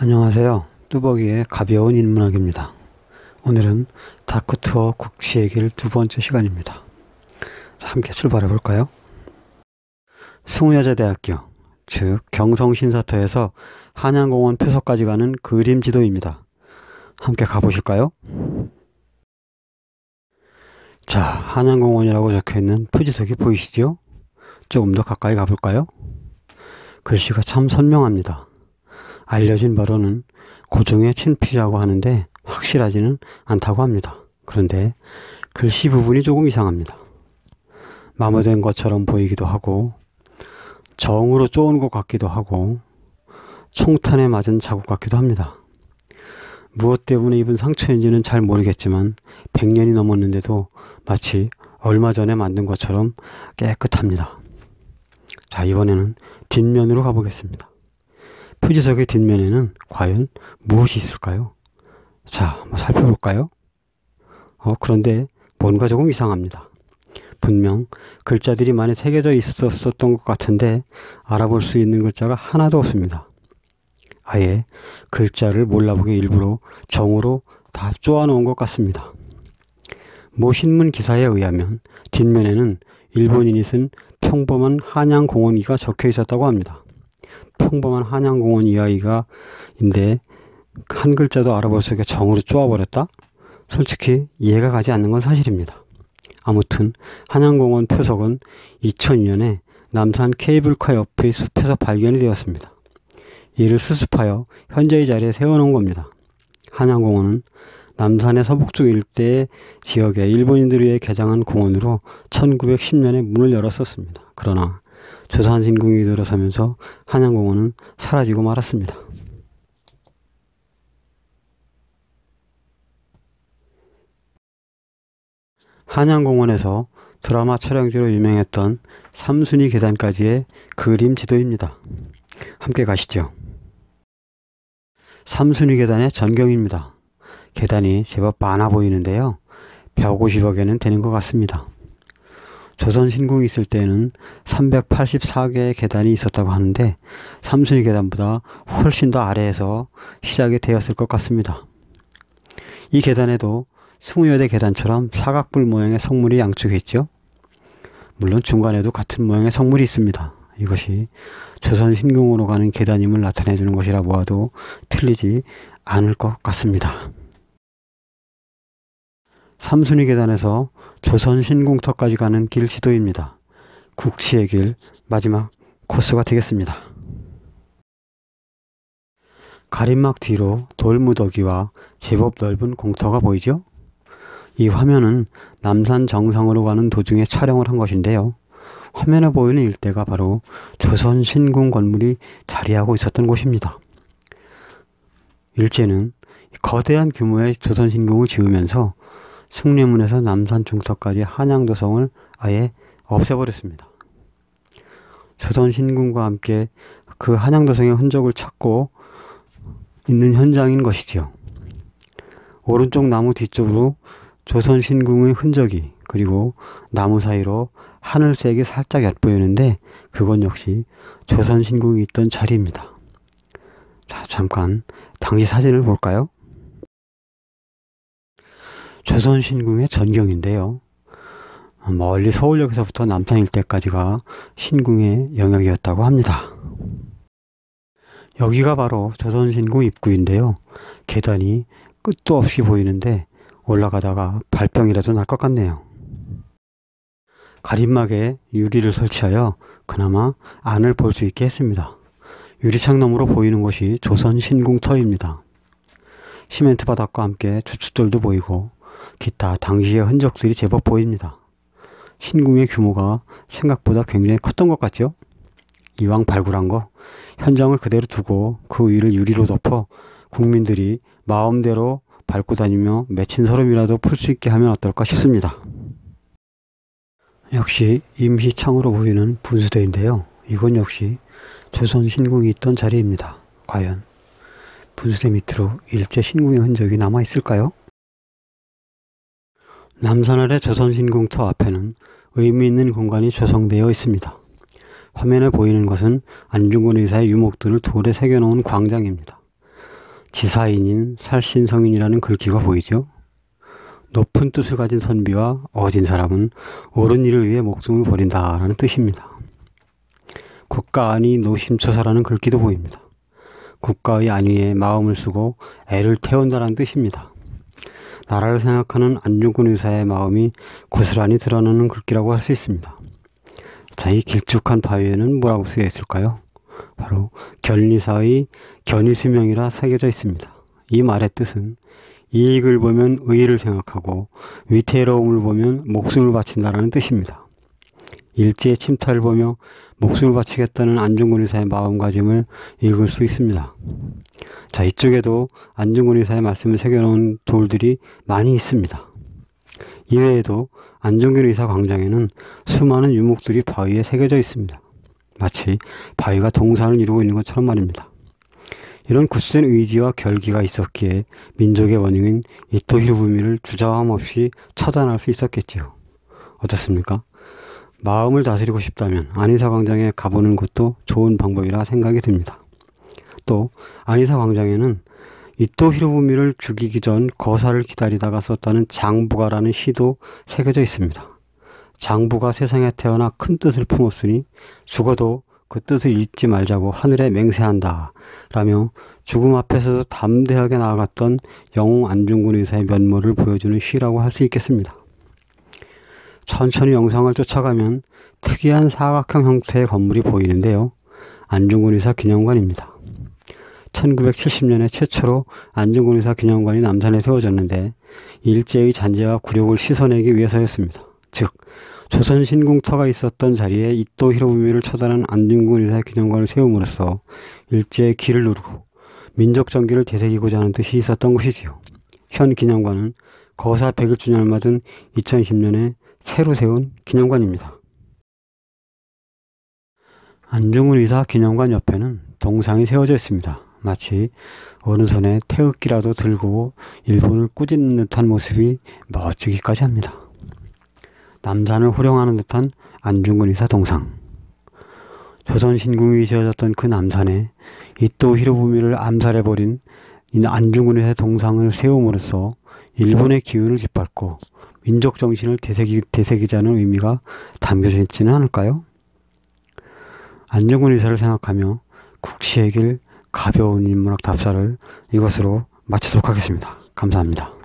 안녕하세요. 뚜벅이의 가벼운 인문학입니다. 오늘은 다크투어 국치의 길 두 번째 시간입니다. 자, 함께 출발해 볼까요? 숭우여자대학교, 즉 경성신사터에서 한양공원 표소까지 가는 그림 지도입니다. 함께 가보실까요? 자, 한양공원이라고 적혀있는 표지석이 보이시죠? 조금 더 가까이 가볼까요? 글씨가 참 선명합니다. 알려진 바로는 고종의 친필이라고 하는데 확실하지는 않다고 합니다. 그런데 글씨 부분이 조금 이상합니다. 마모된 것처럼 보이기도 하고 정으로 쪼은 것 같기도 하고 총탄에 맞은 자국 같기도 합니다. 무엇 때문에 입은 상처인지는 잘 모르겠지만 100년이 넘었는데도 마치 얼마 전에 만든 것처럼 깨끗합니다. 자, 이번에는 뒷면으로 가보겠습니다. 표지석의 뒷면에는 과연 무엇이 있을까요? 자, 한번 살펴볼까요? 그런데 뭔가 조금 이상합니다. 분명 글자들이 많이 새겨져 있었던 것 같은데 알아볼 수 있는 글자가 하나도 없습니다. 아예 글자를 몰라보게 일부러 정으로 다 쪼아놓은 것 같습니다. 모 신문 기사에 의하면 뒷면에는 일본인이 쓴 평범한 한양공원이가 적혀 있었다고 합니다. 평범한 한양공원 이야기가인데 한 글자도 알아볼 수 없게 정으로 쪼아버렸다? 솔직히 이해가 가지 않는 건 사실입니다. 아무튼 한양공원 표석은 2002년에 남산 케이블카 옆의 숲에서 발견이 되었습니다. 이를 수습하여 현재의 자리에 세워놓은 겁니다. 한양공원은 남산의 서북쪽 일대 지역에 일본인들에 의해 개장한 공원으로 1910년에 문을 열었었습니다. 그러나 조선신궁이 들어서면서 한양공원은 사라지고 말았습니다. 한양공원에서 드라마 촬영지로 유명했던 삼순위 계단까지의 그림 지도입니다. 함께 가시죠. 삼순위 계단의 전경입니다. 계단이 제법 많아 보이는데요. 150여 개는 되는 것 같습니다. 조선신궁이 있을 때는 384개의 계단이 있었다고 하는데 삼순위 계단보다 훨씬 더 아래에서 시작이 되었을 것 같습니다. 이 계단에도 숭우여대 계단처럼 사각불 모양의 성물이 양쪽에 있죠. 물론 중간에도 같은 모양의 성물이 있습니다. 이것이 조선신궁으로 가는 계단임을 나타내주는 것이라 보아도 틀리지 않을 것 같습니다. 삼순위 계단에서 조선신궁터까지 가는 길 지도입니다. 국치의 길 마지막 코스가 되겠습니다. 가림막 뒤로 돌무더기와 제법 넓은 공터가 보이죠? 이 화면은 남산 정상으로 가는 도중에 촬영을 한 것인데요. 화면에 보이는 일대가 바로 조선신궁 건물이 자리하고 있었던 곳입니다. 일제는 거대한 규모의 조선신궁을 지으면서 숭례문에서 남산 중턱까지 한양도성을 아예 없애버렸습니다. 조선신궁과 함께 그 한양도성의 흔적을 찾고 있는 현장인 것이지요. 오른쪽 나무 뒤쪽으로 조선신궁의 흔적이 그리고 나무 사이로 하늘색이 살짝 얕보이는데 그건 역시 조선신궁이 있던 자리입니다. 자, 잠깐 당시 사진을 볼까요? 조선신궁의 전경인데요. 멀리 서울역에서부터 남산 일대까지가 신궁의 영역이었다고 합니다. 여기가 바로 조선신궁 입구인데요. 계단이 끝도 없이 보이는데 올라가다가 발병이라도 날 것 같네요. 가림막에 유리를 설치하여 그나마 안을 볼 수 있게 했습니다. 유리창 너머로 보이는 것이 조선신궁터입니다. 시멘트 바닥과 함께 주춧돌도 보이고 기타 당시의 흔적들이 제법 보입니다. 신궁의 규모가 생각보다 굉장히 컸던 것 같죠? 이왕 발굴한 거 현장을 그대로 두고 그 위를 유리로 덮어 국민들이 마음대로 밟고 다니며 맺힌 서름이라도 풀 수 있게 하면 어떨까 싶습니다. 역시 임시창으로 보이는 분수대인데요. 이건 역시 조선신궁이 있던 자리입니다. 과연 분수대 밑으로 일제 신궁의 흔적이 남아 있을까요? 남산 아래 조선신궁터 앞에는 의미 있는 공간이 조성되어 있습니다. 화면에 보이는 것은 안중근 의사의 유목들을 돌에 새겨놓은 광장입니다. 지사인인 살신성인이라는 글귀가 보이죠? 높은 뜻을 가진 선비와 어진 사람은 옳은 일을 위해 목숨을 버린다라는 뜻입니다. 국가 안위 노심초사라는 글귀도 보입니다. 국가의 안위에 마음을 쓰고 애를 태운다라는 뜻입니다. 나라를 생각하는 안중근 의사의 마음이 고스란히 드러나는 글귀라고 할 수 있습니다. 자, 이 길쭉한 바위에는 뭐라고 쓰여 있을까요? 바로 견리사의 견의수명이라 새겨져 있습니다. 이 말의 뜻은 이익을 보면 의의를 생각하고 위태로움을 보면 목숨을 바친다라는 뜻입니다. 일제의 침탈을 보며 목숨을 바치겠다는 안중근 의사의 마음가짐을 읽을 수 있습니다. 자, 이쪽에도 안중근 의사의 말씀을 새겨놓은 돌들이 많이 있습니다. 이외에도 안중근 의사 광장에는 수많은 유목들이 바위에 새겨져 있습니다. 마치 바위가 동산을 이루고 있는 것처럼 말입니다. 이런 굳센 의지와 결기가 있었기에 민족의 원흉인 이토 히로부미를 주저함 없이 처단할 수 있었겠지요. 어떻습니까? 마음을 다스리고 싶다면 안이사 광장에 가보는 것도 좋은 방법이라 생각이 듭니다. 또 안이사 광장에는 이토 히로부미를 죽이기 전 거사를 기다리다가 썼다는 장부가라는 시도 새겨져 있습니다. 장부가 세상에 태어나 큰 뜻을 품었으니 죽어도 그 뜻을 잊지 말자고 하늘에 맹세한다 라며 죽음 앞에서도 담대하게 나아갔던 영웅 안중근 의사의 면모를 보여주는 시라고 할 수 있겠습니다. 천천히 영상을 쫓아가면 특이한 사각형 형태의 건물이 보이는데요. 안중근 의사 기념관입니다. 1970년에 최초로 안중근 의사 기념관이 남산에 세워졌는데 일제의 잔재와 굴욕을 씻어내기 위해서였습니다. 즉 조선 신궁터가 있었던 자리에 이토 히로부미를 처단한 안중근 의사 기념관을 세움으로써 일제의 기를 누르고 민족 정기를 되새기고자 하는 뜻이 있었던 것이지요. 현 기념관은 거사 100일주년을 맞은 2010년에 새로 세운 기념관입니다. 안중근 의사 기념관 옆에는 동상이 세워져 있습니다. 마치 어느 손에 태극기라도 들고 일본을 꾸짖는 듯한 모습이 멋지기까지 합니다. 남산을 호령하는 듯한 안중근 의사 동상. 조선 신궁이 지어졌던 그 남산에 이토 히로부미를 암살해버린 이 안중근 의사의 동상을 세움으로써 일본의 기운을 짓밟고 민족 정신을 되새기자는 의미가 담겨져 있지는 않을까요? 안중근 의사를 생각하며 국시의 길 가벼운 인문학 답사를 이것으로 마치도록 하겠습니다. 감사합니다.